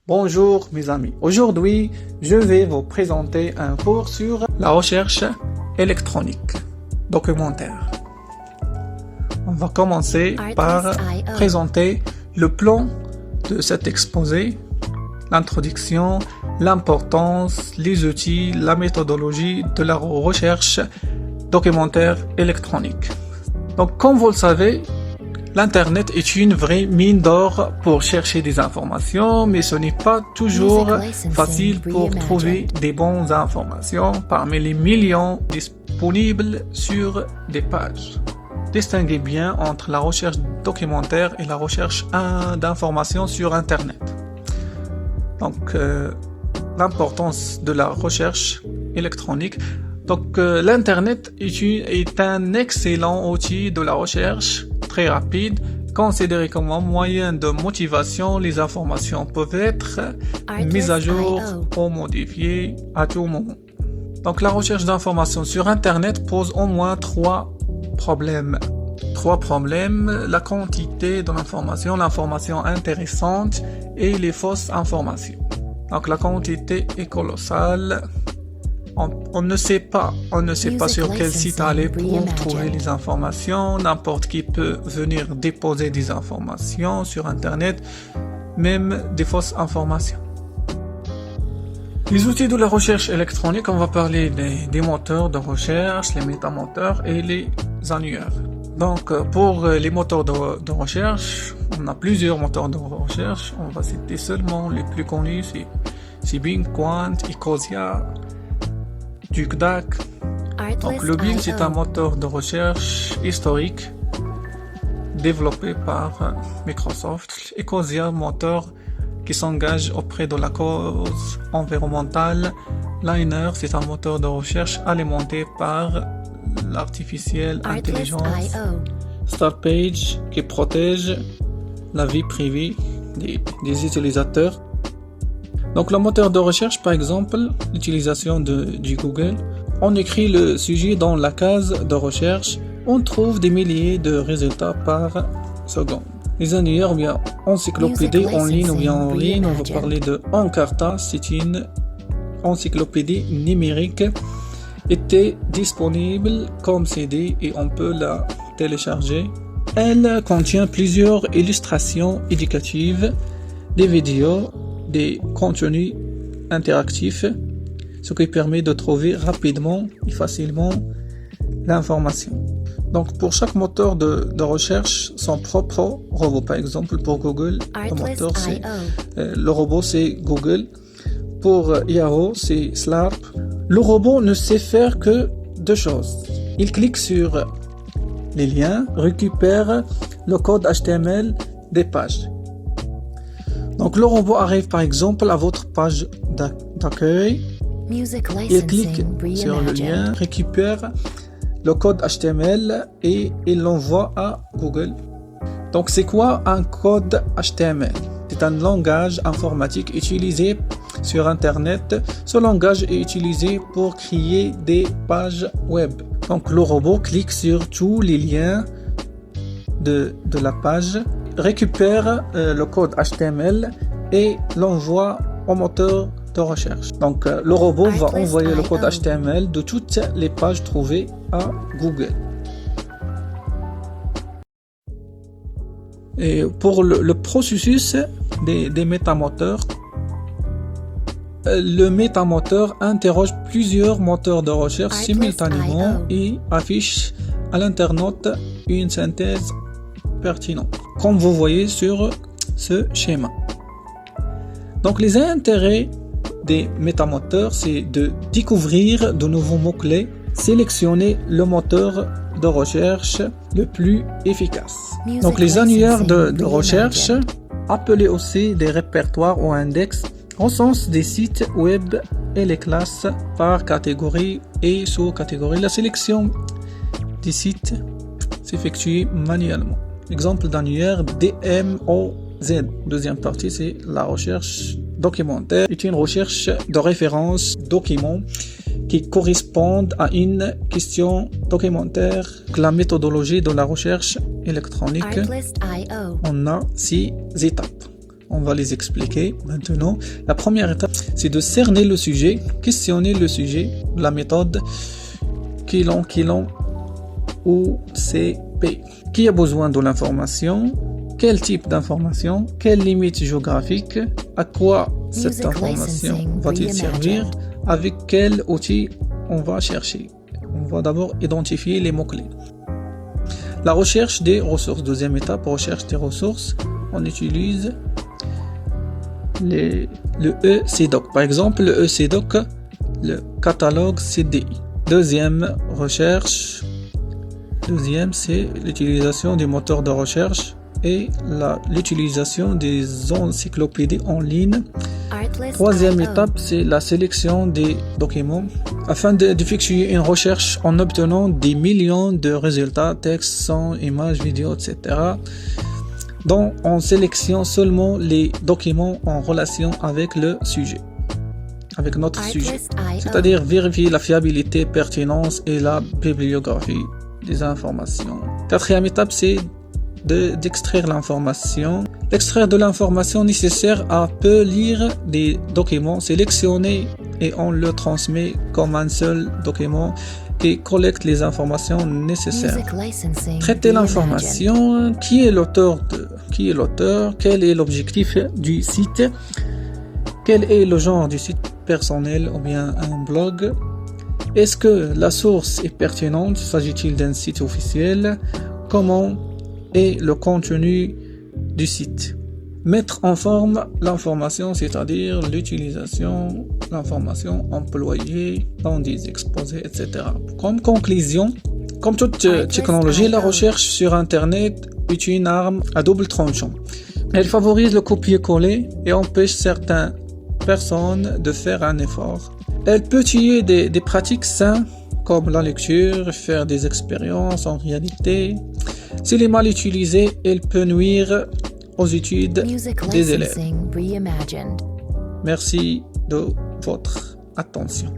Bonjour mes amis, aujourd'hui je vais vous présenter un cours sur la recherche électronique documentaire. On va commencer par présenter le plan de cet exposé, l'introduction, l'importance, les outils, la méthodologie de la recherche documentaire électronique. Donc comme vous le savez, l'Internet est une vraie mine d'or pour chercher des informations, mais ce n'est pas toujours facile pour trouver des bonnes informations parmi les millions disponibles sur des pages. Distinguez bien entre la recherche documentaire et la recherche d'informations sur Internet. Donc, l'importance de la recherche électronique. Donc, l'Internet est un excellent outil de la recherche, très rapide, considéré comme un moyen de motivation. Les informations peuvent être mises à jour ou modifiées à tout moment. Donc, la recherche d'informations sur Internet pose au moins trois problèmes. La quantité de l'information intéressante et les fausses informations. Donc, la quantité est colossale. On ne sait pas sur quel site aller pour trouver les informations. N'importe qui peut venir déposer des informations sur Internet, même des fausses informations. Les outils de la recherche électronique, on va parler des moteurs de recherche, les métamoteurs et les annuaires. Donc, pour les moteurs de recherche, on a plusieurs moteurs de recherche. On va citer seulement les plus connus, c'est Bing, Qwant, Ecosia, DuckDuck. Donc le Bing, c'est un moteur de recherche historique développé par Microsoft. Ecosia, moteur qui s'engage auprès de la cause environnementale. Liner, c'est un moteur de recherche alimenté par l'artificielle intelligence. Startpage, qui protège la vie privée des utilisateurs. Donc le moteur de recherche, par exemple, l'utilisation du Google, on écrit le sujet dans la case de recherche, on trouve des milliers de résultats par seconde. Les annuaires ou bien encyclopédie en ligne ou bien en ligne, on va parler de Encarta, c'est une encyclopédie numérique, était disponible comme CD et on peut la télécharger. Elle contient plusieurs illustrations éducatives, des vidéos, des contenus interactifs, ce qui permet de trouver rapidement et facilement l'information. Donc pour chaque moteur de recherche, son propre robot. Par exemple, pour Google, le robot c'est Google. Pour Yahoo, c'est Slurp. Le robot ne sait faire que deux choses. Il clique sur les liens, récupère le code HTML des pages. Donc le robot arrive par exemple à votre page d'accueil, il clique sur le lien, récupère le code HTML et il l'envoie à Google. Donc c'est quoi un code HTML? C'est un langage informatique utilisé sur Internet. Ce langage est utilisé pour créer des pages web. Donc le robot clique sur tous les liens de la page, récupère le code HTML et l'envoie au moteur de recherche. Donc le robot va envoyer le code HTML de toutes les pages trouvées à Google. Et pour le processus des métamoteurs, le métamoteur interroge plusieurs moteurs de recherche simultanément et affiche à l'internaute une synthèse pertinente, comme vous voyez sur ce schéma. Donc les intérêts des métamoteurs, c'est de découvrir de nouveaux mots-clés, sélectionner le moteur de recherche le plus efficace. Donc les annuaires de recherche, appelés aussi des répertoires ou index, recensent des sites web et les classes par catégorie et sous-catégorie. La sélection des sites s'effectue manuellement. Exemple d'annuaire DMOZ. Deuxième partie, c'est la recherche documentaire. C'est une recherche de référence documents qui correspondent à une question documentaire. La méthodologie de la recherche électronique, on a 6 étapes. On va les expliquer maintenant. La première étape, c'est de cerner le sujet, questionner le sujet, la méthode Kilon ou CP. Qui a besoin de l'information? Quel type d'information? Quelle limite géographique? À quoi cette information va-t-il servir? Avec quel outil on va chercher? On va d'abord identifier les mots-clés. La recherche des ressources. Deuxième étape, recherche des ressources. On utilise le ECDOC. Par exemple, le ECDOC, le catalogue CDI. Deuxième recherche. Deuxième, c'est l'utilisation des moteurs de recherche et l'utilisation des encyclopédies en ligne. Troisième étape, c'est la sélection des documents afin d'effectuer une recherche en obtenant des millions de résultats, textes, sons, images, vidéos, etc. dont on sélectionne seulement les documents en relation avec le sujet, avec notre sujet. C'est-à-dire vérifier la fiabilité, pertinence et la bibliographie des informations. Quatrième étape, c'est d'extraire l'information. Extraire de l'information nécessaire peut lire des documents sélectionnés et on le transmet comme un seul document qui collecte les informations nécessaires. Traiter l'information, qui est l'auteur, quel est l'objectif du site, quel est le genre du site personnel ou bien un blog. Est-ce que la source est pertinente? S'agit-il d'un site officiel? Comment est le contenu du site? Mettre en forme l'information, c'est-à-dire l'utilisation, l'information employée dans des exposés, etc. Comme conclusion, comme toute technologie, la recherche sur Internet est une arme à double tranchant. Elle favorise le copier-coller et empêche certaines personnes de faire un effort. Elle peut tuer des pratiques saines comme la lecture, faire des expériences en réalité. S'il est mal utilisé, elle peut nuire aux études des élèves. Merci de votre attention.